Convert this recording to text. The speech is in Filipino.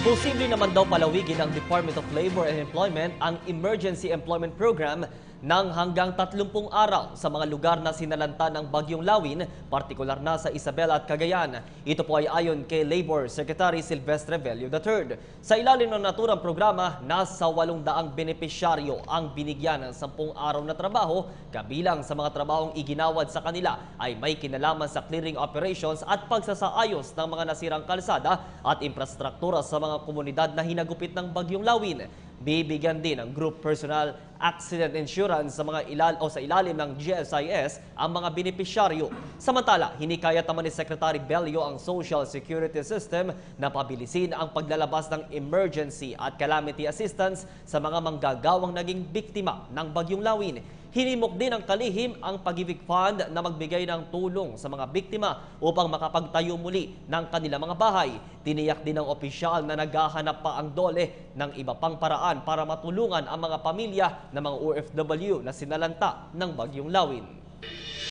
Posible naman daw palawigin ng Department of Labor and Employment ang Emergency Employment Program ng hanggang 30 araw sa mga lugar na sinalanta ng Bagyong Lawin, partikular na sa Isabela at Cagayan. Ito po ay ayon kay Labor Secretary Silvestre Velio III. Sa ilalim ng naturang programa, nasa 800 benepisyaryo ang binigyan ng 10 araw na trabaho, kabilang sa mga trabahong iginawad sa kanila ay may kinalaman sa clearing operations at pagsasaayos ng mga nasirang kalsada at infrastruktura sa mga komunidad na hinagupit ng Bagyong Lawin. Bibigyan din ng group personal accident insurance sa mga sa ilalim ng GSIS ang mga benepisyaryo. Samantala, hinikayat naman ni Secretary Velio ang Social Security System na pabilisin ang paglalabas ng emergency at calamity assistance sa mga manggagawang naging biktima ng Bagyong Lawin. Hinimok din ng kalihim ang Pag-ibig Fund na magbigay ng tulong sa mga biktima upang makapagtayo muli ng kanilang mga bahay. Tiniyak din ng opisyal na naghahanap pa ang DOLE ng iba pang paraan para matulungan ang mga pamilya ng mga OFW na sinalanta ng Bagyong Lawin.